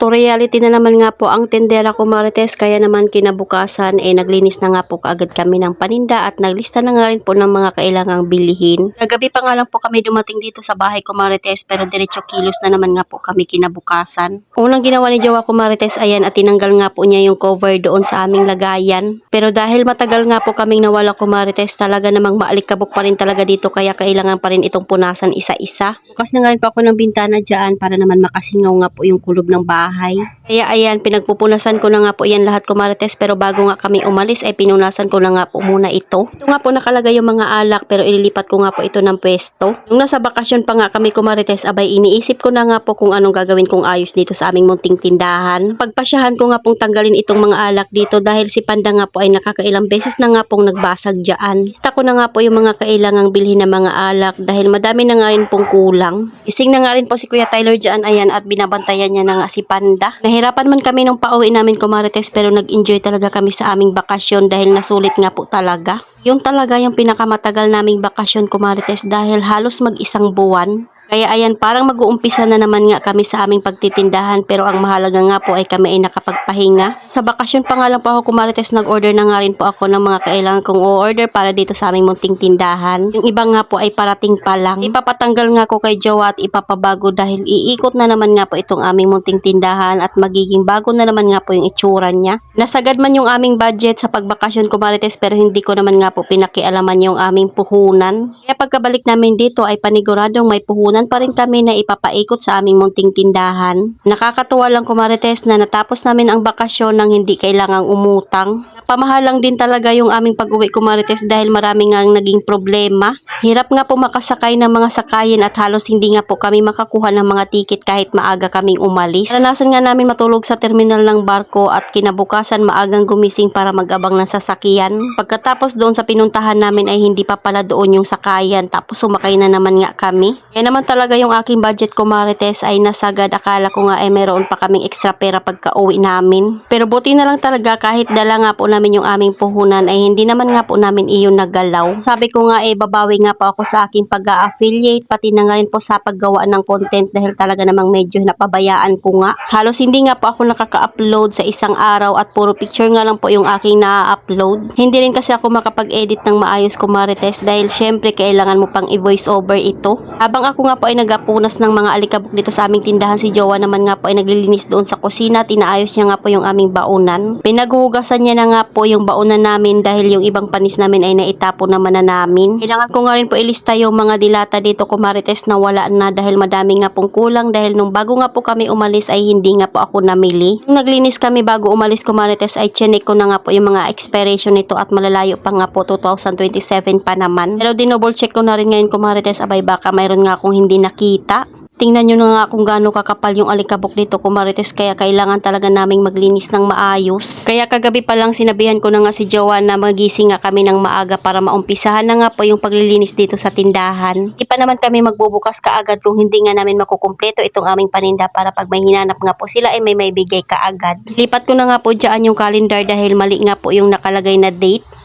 po, reality na naman nga po ang tindera ko Marites, kaya naman kinabukasan naglinis na nga po kaagad kami ng paninda at naglista na nga rin po ng mga kailangang bilihin. Kagabi pa nga lang po kami dumating dito sa bahay ko Marites, pero diretso kilos na naman nga po kami kinabukasan. Unang ginawa ni Jowa ko Marites, ayan, at tinanggal nga po niya yung cover doon sa aming lagayan. Pero dahil matagal nga po kaming nawala ko Marites, talaga namang maalikabok pa rin talaga dito, kaya kailangan pa rin itong punasan isa-isa. Bukas na nga rin po ako ng bintana dyan para naman makasingaw nga po yung kulob ng bahay. Kaya ayan, pinagpupunasan ko na nga po yan lahat ko Marites, pero bago nga kami umalis ay pinunasan ko na nga po muna ito. Ito nga po nakalagay yung mga alak, pero ililipat ko nga po ito ng pwesto. Nung nasa bakasyon pa nga kami ko Marites, abay iniisip ko na nga po kung anong gagawin kong ayos dito sa aming munting tindahan. Pagpasyahan ko nga pong tanggalin itong mga alak dito dahil si Panda nga po ay nakakailang beses na nga pong nagbasag dyan. Lista ko na nga po yung mga kailangang bilhin na mga alak dahil madami na nga rin pong kulang. Ising na nga rin po si Kuya Tyler dyan, ayan, at binabantayan niya na nga si Panda. Nahirapan man kami nung pauwi namin ko Marites, pero nag-enjoy talaga kami sa aming bakasyon dahil nasulit nga po talaga. Yung talaga yung pinakamatagal naming bakasyon ko Marites dahil halos mag-isang buwan. Kaya ayan, parang mag-uumpisa na naman nga kami sa aming pagtitindahan, pero ang mahalaga nga po ay kami ay nakapagpahinga. Sa bakasyon pa nga lang po ako Marites, nag-order na nga rin po ako ng mga kailangan kong o-order para dito sa aming munting tindahan. Yung iba nga po ay parating pa lang. Ipapatanggal nga ko kay Jowa at ipapabago dahil iikot na naman nga po itong aming munting tindahan at magiging bago na naman nga po yung itsura niya. Nasagad man yung aming budget sa pagbakasyon ko Marites, pero hindi ko naman nga po pinakialaman yung aming puhunan. Kaya pagkabalik namin dito ay paniguradong may puhunan pa rin kami na ipapaikot sa aming munting tindahan. Nakakatuwa lang ko Marites na natapos namin ang bakasyon nang hindi kailangang umutang. Pamahalang din talaga yung aming pag-uwi ko Marites dahil marami nga naging problema. Hirap nga po makasakay ng mga sakayin at halos hindi nga po kami makakuha ng mga tiket kahit maaga kaming umalis. Naranasan nga namin matulog sa terminal ng barko at kinabukasan maagang gumising para mag-abang ng sasakyan. Pagkatapos doon sa pinuntahan namin ay hindi pa pala doon yung sakayan, tapos sumakay na naman nga kami. Kaya naman talaga yung aking budget ko Marites ay nasagad. Akala ko nga ay meron pa kaming extra pera pagka-uwi namin. Pero buti na lang talaga kahit dala nga po namin yung aming puhunan ay hindi naman nga po namin iyon nagalaw. Sabi ko nga babawi nga po ako sa aking pag-a-affiliate, pati na nga rin po sa paggawa ng content dahil talaga namang medyo napabayaan ko nga. Halos hindi nga po ako nakaka-upload sa isang araw at puro picture nga lang po yung aking na-upload. Hindi rin kasi ako makapag-edit ng maayos ko Marites dahil syempre kailangan mo pang i-voice over ito. Habang ako nga po ay nagapunas ng mga alikabok dito sa aming tindahan, si Jowa naman nga po ay naglilinis doon sa kusina. Tinaayos niya nga po yung aming baunan. Pinaghuhugasan niya na nga po yung baunan namin dahil yung ibang panis namin ay naitapon naman na namin. Kailangan ko nga rin po ilista yung mga dilata dito ko Marites na wala na dahil madami nga pong kulang dahil nung bago nga po kami umalis ay hindi nga po ako namili. Nung naglinis kami bago umalis ko Marites ay chinek ko na nga po yung mga expiration nito at malalayo pa nga po 2027 pa naman. Pero dinouble check ko na rin ngayon ko Marites, abay baka mayroon nga akong hindi nakita. Tingnan nyo na nga kung gaano kakapal yung alikabok dito ko Marites, kaya kailangan talaga naming maglinis ng maayos. Kaya kagabi pa lang sinabihan ko na nga si Jowa na magising nga kami ng maaga para maumpisahan na nga po yung paglilinis dito sa tindahan. Di pa naman kami magbubukas kaagad kung hindi nga namin makukumpleto itong aming paninda para pag may hinanap nga po sila ay may bigay kaagad. Lipat ko na nga po dyan yung calendar dahil mali nga po yung nakalagay na date.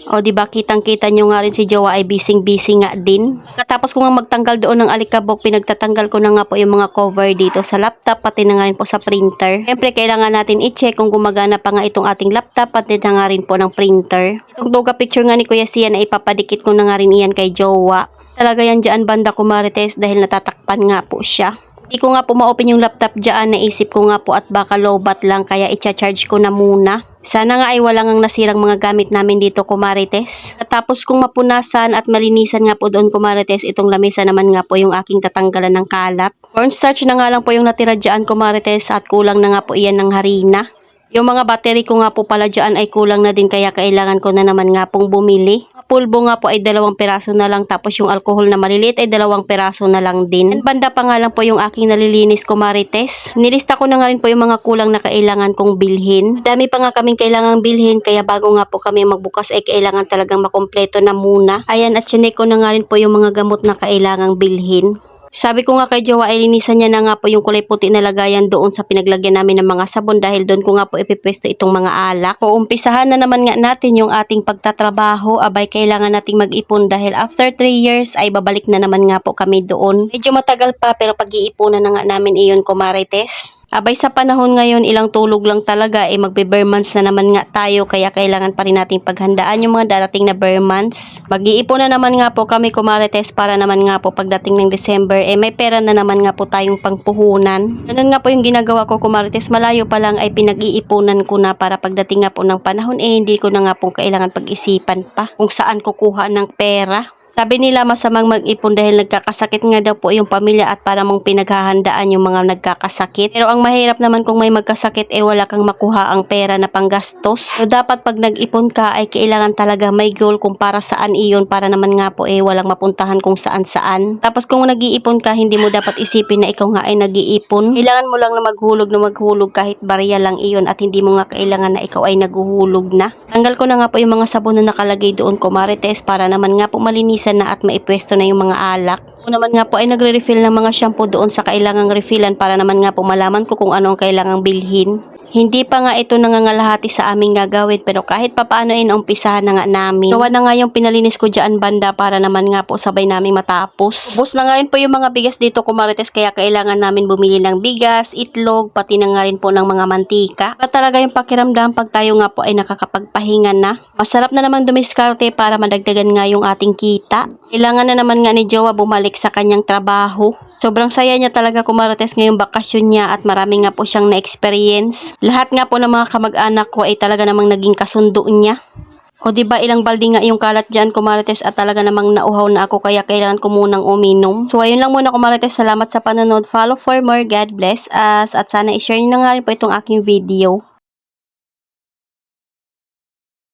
O diba kitang-kita nyo nga rin si Jowa ay busy nga din. Katapos ko nga magtanggal doon ng alikabok, pinagtatanggal ko na nga po yung mga cover dito sa laptop, pati na nga rin po sa printer. Siyempre kailangan natin i-check kung gumagana pa nga itong ating laptop, pati na nga rin po ng printer. Itong duga picture nga ni Kuya Sian ay ipapadikit ko na nga rin iyan kay Jowa. Talaga yan dyan banda ko Marites dahil natatakpan nga po siya. Hindi ko nga po ma-open yung laptop dyan, naisip ko nga po at baka lowbat lang kaya i-charge ko na muna. Sana nga ay walang ang nasirang mga gamit namin dito ko Marites. Tapos kung mapunasan at malinisan nga po doon ko Marites, itong lamesa naman nga po yung aking tatanggalan ng kalat. Cornstarch na nga lang po yung natira dyan ko Marites at kulang na nga po iyan ng harina. Yung mga battery ko nga po pala dyan ay kulang na din kaya kailangan ko na naman nga pong bumili. Pulbo nga po ay 2 piraso na lang, tapos yung alcohol na maliliit ay 2 piraso na lang din. Banda pa nga lang po yung aking nalilinis ko Marites. Nilista ko na nga rin po yung mga kulang na kailangan kong bilhin. Dami pa nga kaming kailangang bilhin kaya bago nga po kami magbukas ay kailangan talagang makompleto na muna. Ayan, at chinek ko na nga rin po yung mga gamot na kailangang bilhin. Sabi ko nga kay Jowa ay linisan niya na nga po yung kulay puti na lagayan doon sa pinaglagyan namin ng mga sabon dahil doon ko nga po ipipwesto itong mga alak. O umpisahan na naman nga natin yung ating pagtatrabaho. Abay kailangan nating mag-ipon dahil after 3 years ay babalik na naman nga po kami doon. Medyo matagal pa pero pag-iipunan na nga namin iyon ko Marites. Abay sa panahon ngayon, ilang tulog lang talaga, magbe-bare months na naman nga tayo, kaya kailangan pa rin nating paghandaan yung mga darating na bare months. Mag-iipon na naman nga po kami, kumarites, para naman nga po pagdating ng December, may pera na naman nga po tayong pangpuhunan. Ganun nga po yung ginagawa ko, kumarites, malayo pa lang ay pinag-iipunan ko na para pagdating nga po ng panahon, hindi ko na nga po kailangan pag-isipan pa kung saan kukuha ng pera. Sabi nila masamang mag-ipon dahil nagkakasakit nga daw po yung pamilya at para mong pinaghahandaan yung mga nagkakasakit. Pero ang mahirap naman kung may magkasakit wala kang makuha ang pera na panggastos. So dapat pag nag-ipon ka ay kailangan talaga may goal kung para saan iyon, para naman nga po walang mapuntahan kung saan-saan. Tapos kung nag-iipon ka, hindi mo dapat isipin na ikaw nga ay nag-iipon. Kailangan mo lang na maghulog kahit barya lang iyon at hindi mo nga kailangan na ikaw ay naghuhulog na. Tanggal ko na nga po yung mga sabon na nakalagay doon, kumarites, para naman nga po malinis na at maipwesto na yung mga alak. Ako naman nga po ay nagre-refill ng mga shampoo doon sa kailangang refillan para naman nga po malaman ko kung ano ang kailangang bilhin. Hindi pa nga ito nangangalahati sa aming gagawin, pero kahit papaano umpisahan na nga namin. Gawa na nga yung pinalinis ko dyan banda para naman nga po sabay namin matapos. Ubus na nga rin po yung mga bigas dito, kumarites, kaya kailangan namin bumili ng bigas, itlog, pati na nga rin po ng mga mantika. At talaga yung pakiramdam pag tayo nga po ay nakakapagpahinga na. Masarap na naman dumiskarte para madagdagan nga yung ating kita. Kailangan na naman nga ni Jowa bumalik sa kanyang trabaho. Sobrang saya niya talaga, kumarites, ngayong bakasyon niya at marami nga po siyang na-experience. Lahat nga po ng mga kamag-anak ko ay talaga namang naging kasundo niya. O diba ilang balde nga yung kalat dyan, kumarites, at talaga namang nauhaw na ako, kaya kailangan ko munang uminom. So ayun lang muna, kumarites, salamat sa panonood. Follow for more. God bless us. At sana i-share nyo na nga rin po itong aking video.